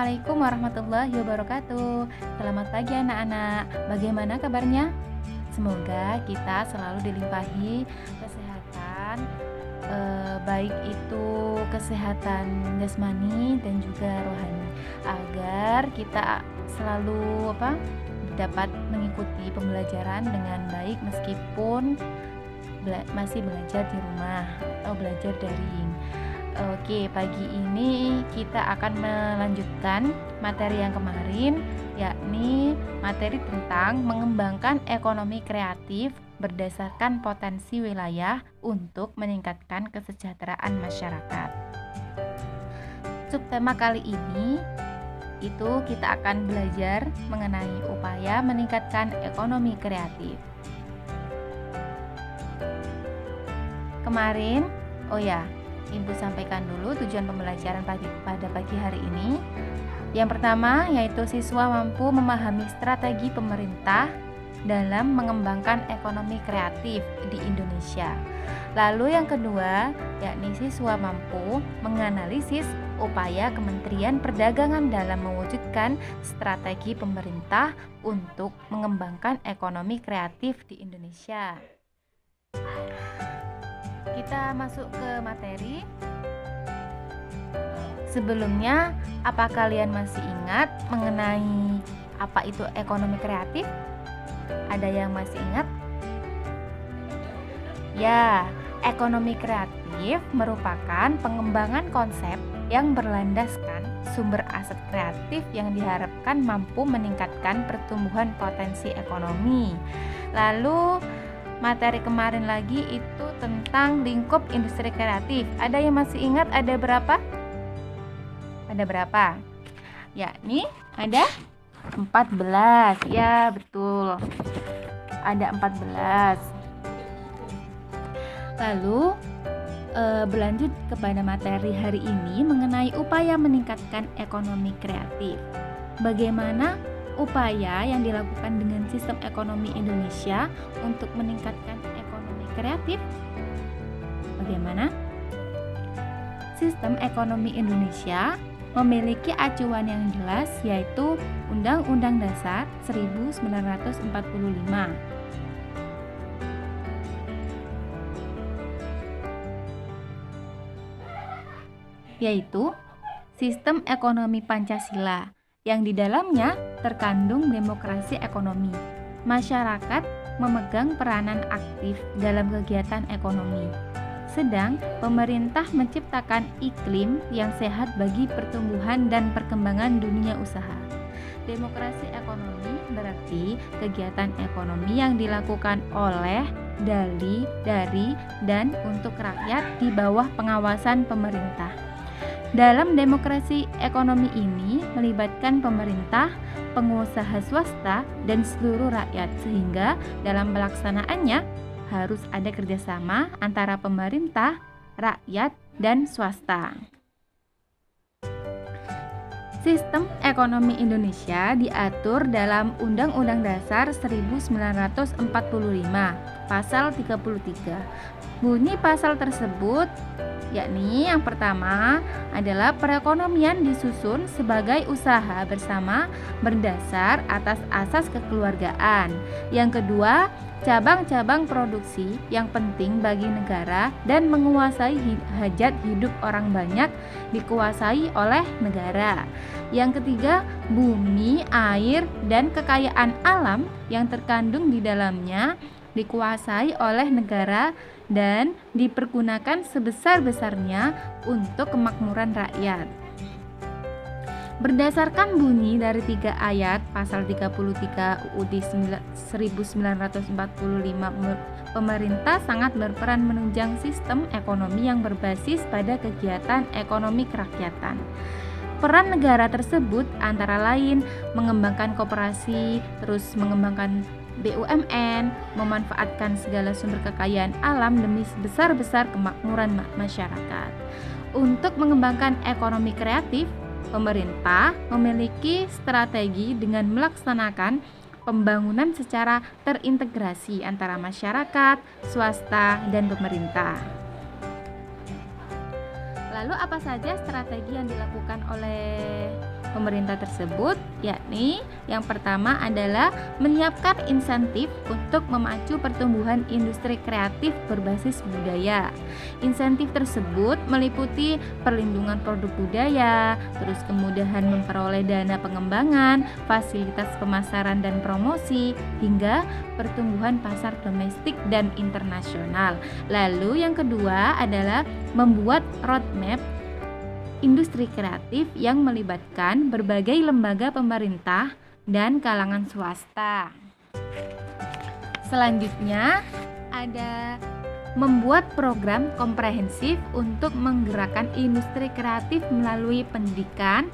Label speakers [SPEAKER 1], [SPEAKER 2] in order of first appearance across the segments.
[SPEAKER 1] Assalamualaikum warahmatullahi wabarakatuh. Selamat pagi anak-anak. Bagaimana kabarnya? Semoga kita selalu dilimpahi kesehatan, baik itu kesehatan jasmani dan juga rohani, agar kita selalu dapat mengikuti pembelajaran dengan baik meskipun masih belajar di rumah atau belajar daring. Oke, pagi ini kita akan melanjutkan materi yang kemarin, yakni materi tentang mengembangkan ekonomi kreatif berdasarkan potensi wilayah untuk meningkatkan kesejahteraan masyarakat. Subtema kali ini itu kita akan belajar mengenai upaya meningkatkan ekonomi kreatif. Kemarin, Ibu sampaikan dulu tujuan pembelajaran pada pagi hari ini. Yang pertama yaitu siswa mampu memahami strategi pemerintah dalam mengembangkan ekonomi kreatif di Indonesia. Lalu yang kedua, yakni siswa mampu menganalisis upaya Kementerian Perdagangan dalam mewujudkan strategi pemerintah untuk mengembangkan ekonomi kreatif di Indonesia. Kita masuk ke materi. Sebelumnya, apa kalian masih ingat mengenai apa itu ekonomi kreatif? Ada yang masih ingat? Ya, ekonomi kreatif merupakan pengembangan konsep yang berlandaskan sumber aset kreatif yang diharapkan mampu meningkatkan pertumbuhan potensi ekonomi. Lalu materi kemarin lagi itu tentang lingkup industri kreatif. Ada yang masih ingat ada berapa? Ada berapa? Yakni ada 14. Ya, betul. Ada 14. Lalu berlanjut kepada materi hari ini mengenai upaya meningkatkan ekonomi kreatif. Bagaimana upaya yang dilakukan dengan sistem ekonomi Indonesia untuk meningkatkan ekonomi kreatif? Bagaimana? Sistem ekonomi Indonesia memiliki acuan yang jelas, yaitu Undang-Undang Dasar 1945. Yaitu sistem ekonomi Pancasila, yang di dalamnya terkandung demokrasi ekonomi. Masyarakat memegang peranan aktif dalam kegiatan ekonomi, sedang pemerintah menciptakan iklim yang sehat bagi pertumbuhan dan perkembangan dunia usaha. Demokrasi ekonomi berarti kegiatan ekonomi yang dilakukan oleh, dari, dan untuk rakyat di bawah pengawasan pemerintah. Dalam demokrasi ekonomi ini melibatkan pemerintah, pengusaha swasta, dan seluruh rakyat, sehingga dalam pelaksanaannya harus ada kerjasama antara pemerintah, rakyat, dan swasta. Sistem ekonomi Indonesia diatur dalam Undang-Undang Dasar 1945, Pasal 33. Bunyi pasal tersebut yakni yang pertama adalah perekonomian disusun sebagai usaha bersama berdasar atas asas kekeluargaan. Yang kedua, cabang-cabang produksi yang penting bagi negara dan menguasai hajat hidup orang banyak dikuasai oleh negara. Yang ketiga, bumi, air, dan kekayaan alam yang terkandung di dalamnya dikuasai oleh negara dan dipergunakan sebesar-besarnya untuk kemakmuran rakyat. Berdasarkan bunyi dari 3 ayat pasal 33 UUD 1945, pemerintah sangat berperan menunjang sistem ekonomi yang berbasis pada kegiatan ekonomi kerakyatan. Peran negara tersebut antara lain mengembangkan koperasi, terus mengembangkan BUMN, memanfaatkan segala sumber kekayaan alam demi sebesar-besar kemakmuran masyarakat. Untuk mengembangkan ekonomi kreatif, pemerintah memiliki strategi dengan melaksanakan pembangunan secara terintegrasi antara masyarakat, swasta, dan pemerintah. Lalu apa saja strategi yang dilakukan oleh pemerintah tersebut, yakni yang pertama adalah menyiapkan insentif untuk memacu pertumbuhan industri kreatif berbasis budaya. Insentif tersebut meliputi perlindungan produk budaya, terus kemudahan memperoleh dana pengembangan, fasilitas pemasaran dan promosi, hingga pertumbuhan pasar domestik dan internasional. Lalu yang kedua adalah membuat roadmap industri kreatif yang melibatkan berbagai lembaga pemerintah dan kalangan swasta. Selanjutnya ada membuat program komprehensif untuk menggerakkan industri kreatif melalui pendidikan,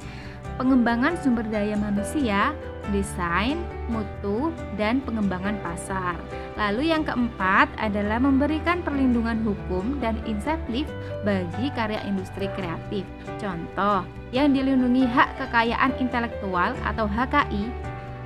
[SPEAKER 1] pengembangan sumber daya manusia, desain, mutu, dan pengembangan pasar. Lalu yang keempat adalah memberikan perlindungan hukum dan insentif bagi karya industri kreatif. Contoh yang dilindungi hak kekayaan intelektual atau HKI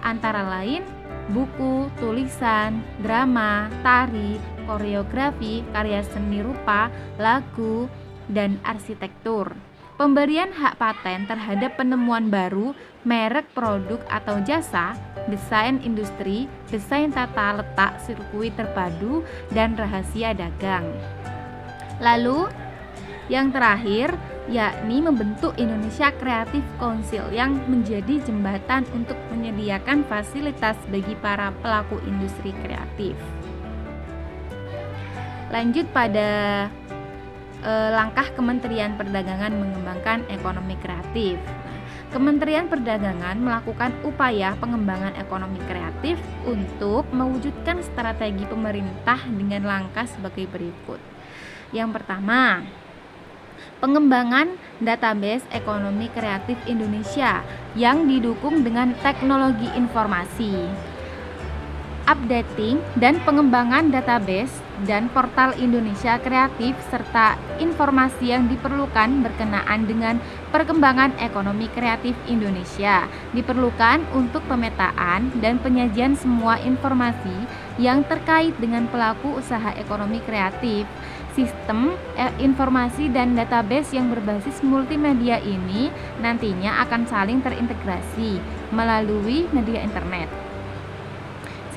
[SPEAKER 1] antara lain buku, tulisan, drama, tari, koreografi, karya seni rupa, lagu, dan arsitektur. Pemberian hak paten terhadap penemuan baru, merek produk atau jasa, desain industri, desain tata letak sirkuit terpadu, dan rahasia dagang. Lalu, yang terakhir yakni membentuk Indonesia Creative Council yang menjadi jembatan untuk menyediakan fasilitas bagi para pelaku industri kreatif. Lanjut pada langkah Kementerian Perdagangan mengembangkan ekonomi kreatif. Kementerian Perdagangan melakukan upaya pengembangan ekonomi kreatif untuk mewujudkan strategi pemerintah dengan langkah sebagai berikut. Yang pertama, pengembangan database ekonomi kreatif Indonesia yang didukung dengan teknologi informasi. Updating dan pengembangan database dan portal Indonesia Kreatif serta informasi yang diperlukan berkenaan dengan perkembangan ekonomi kreatif Indonesia diperlukan untuk pemetaan dan penyajian semua informasi yang terkait dengan pelaku usaha ekonomi kreatif. Sistem informasi dan database yang berbasis multimedia ini nantinya akan saling terintegrasi melalui media internet.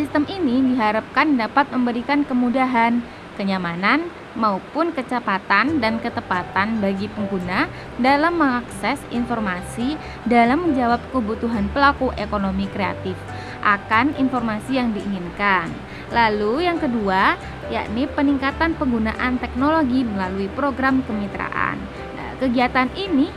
[SPEAKER 1] Sistem ini diharapkan dapat memberikan kemudahan, kenyamanan, maupun kecepatan dan ketepatan bagi pengguna dalam mengakses informasi dalam menjawab kebutuhan pelaku ekonomi kreatif akan informasi yang diinginkan. Lalu yang kedua, yakni peningkatan penggunaan teknologi melalui program kemitraan. Kegiatan ini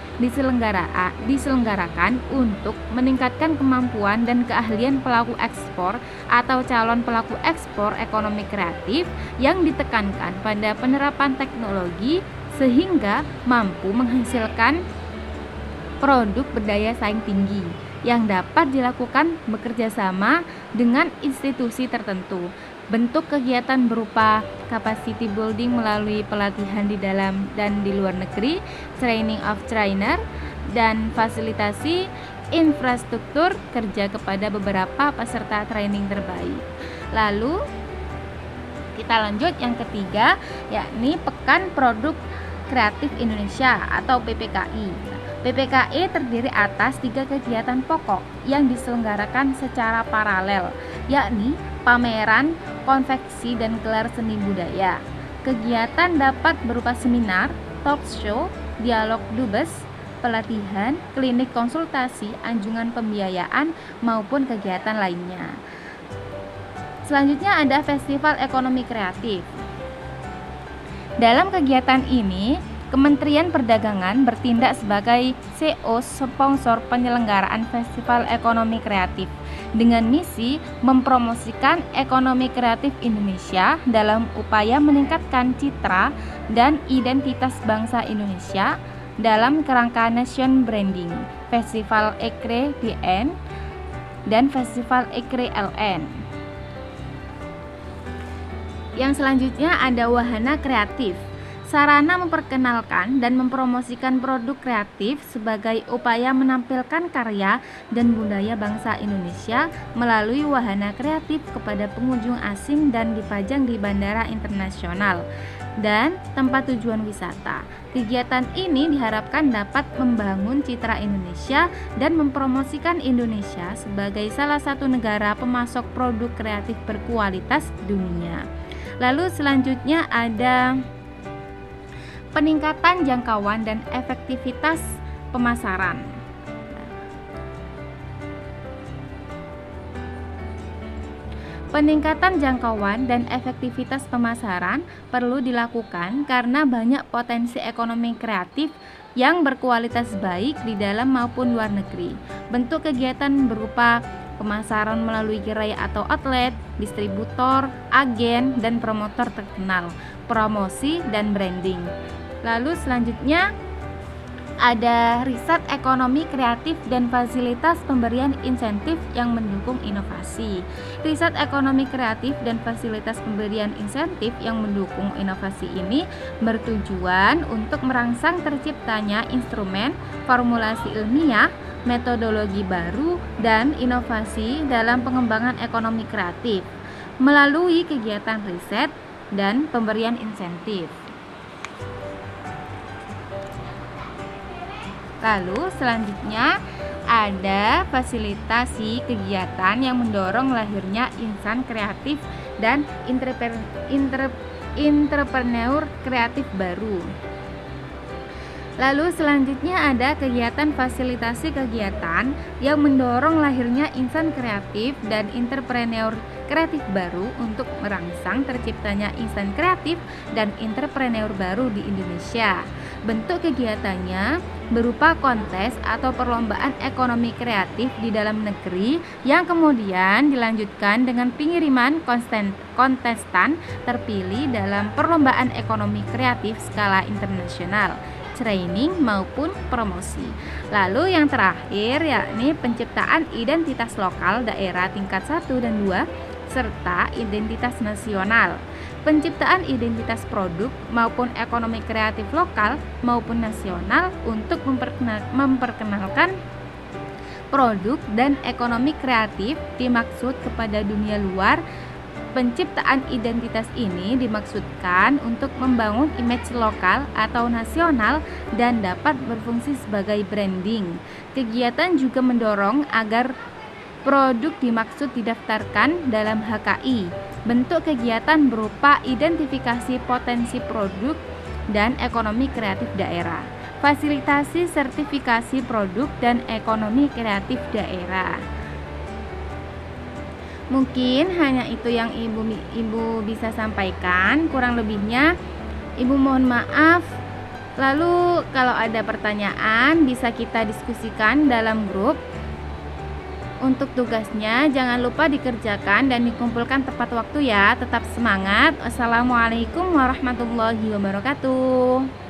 [SPEAKER 1] diselenggarakan untuk meningkatkan kemampuan dan keahlian pelaku ekspor atau calon pelaku ekspor ekonomi kreatif yang ditekankan pada penerapan teknologi sehingga mampu menghasilkan produk berdaya saing tinggi yang dapat dilakukan bekerja sama dengan institusi tertentu. Bentuk kegiatan berupa capacity building melalui pelatihan di dalam dan di luar negeri, training of trainer, dan fasilitasi infrastruktur kerja kepada beberapa peserta training terbaik. Lalu kita lanjut yang ketiga, yakni Pekan Produk Kreatif Indonesia atau PPKI. PPKI terdiri atas 3 kegiatan pokok yang diselenggarakan secara paralel, yakni pameran, konveksi, dan gelar seni budaya. Kegiatan dapat berupa seminar, talk show, dialog dubes, pelatihan, klinik konsultasi, anjungan pembiayaan, maupun kegiatan lainnya. Selanjutnya ada Festival Ekonomi Kreatif. Dalam kegiatan ini, Kementerian Perdagangan bertindak sebagai CO sponsor penyelenggaraan Festival Ekonomi Kreatif dengan misi mempromosikan ekonomi kreatif Indonesia dalam upaya meningkatkan citra dan identitas bangsa Indonesia dalam kerangka nation branding, Festival Ekre DN dan Festival Ekre LN. Yang selanjutnya ada Wahana Kreatif. Sarana memperkenalkan dan mempromosikan produk kreatif sebagai upaya menampilkan karya dan budaya bangsa Indonesia melalui wahana kreatif kepada pengunjung asing dan dipajang di bandara internasional. dan tempat tujuan wisata. Kegiatan ini diharapkan dapat membangun citra Indonesia dan mempromosikan Indonesia sebagai salah satu negara pemasok produk kreatif berkualitas dunia. Lalu selanjutnya ada peningkatan jangkauan dan efektivitas pemasaran. Peningkatan jangkauan dan efektivitas pemasaran perlu dilakukan karena banyak potensi ekonomi kreatif yang berkualitas baik di dalam maupun luar negeri. Bentuk kegiatan berupa pemasaran melalui gerai atau outlet, distributor, agen, dan promotor terkenal, promosi dan branding. Lalu selanjutnya ada riset ekonomi kreatif dan fasilitas pemberian insentif yang mendukung inovasi. Riset ekonomi kreatif dan fasilitas pemberian insentif yang mendukung inovasi ini bertujuan untuk merangsang terciptanya instrumen, formulasi ilmiah, metodologi baru, dan inovasi dalam pengembangan ekonomi kreatif melalui kegiatan riset dan pemberian insentif. Lalu selanjutnya ada fasilitasi kegiatan yang mendorong lahirnya insan kreatif dan entrepreneur kreatif baru. Lalu selanjutnya ada kegiatan fasilitasi kegiatan yang mendorong lahirnya insan kreatif dan entrepreneur kreatif baru untuk merangsang terciptanya insan kreatif dan entrepreneur baru di Indonesia. Bentuk kegiatannya berupa kontes atau perlombaan ekonomi kreatif di dalam negeri yang kemudian dilanjutkan dengan pengiriman kontestan terpilih dalam perlombaan ekonomi kreatif skala internasional, training maupun promosi. Lalu yang terakhir yakni penciptaan identitas lokal daerah tingkat 1 dan 2 serta identitas nasional. Penciptaan identitas produk maupun ekonomi kreatif lokal maupun nasional untuk memperkenalkan produk dan ekonomi kreatif dimaksud kepada dunia luar. Penciptaan identitas ini dimaksudkan untuk membangun image lokal atau nasional dan dapat berfungsi sebagai branding. Kegiatan juga mendorong agar produk dimaksud didaftarkan dalam HKI. Bentuk kegiatan berupa identifikasi potensi produk dan ekonomi kreatif daerah, fasilitasi sertifikasi produk dan ekonomi kreatif daerah. Mungkin hanya itu yang Ibu bisa sampaikan, kurang lebihnya Ibu mohon maaf. Lalu kalau ada pertanyaan bisa kita diskusikan dalam grup. Untuk tugasnya jangan lupa dikerjakan dan dikumpulkan tepat waktu ya. Tetap semangat. Wassalamualaikum warahmatullahi wabarakatuh.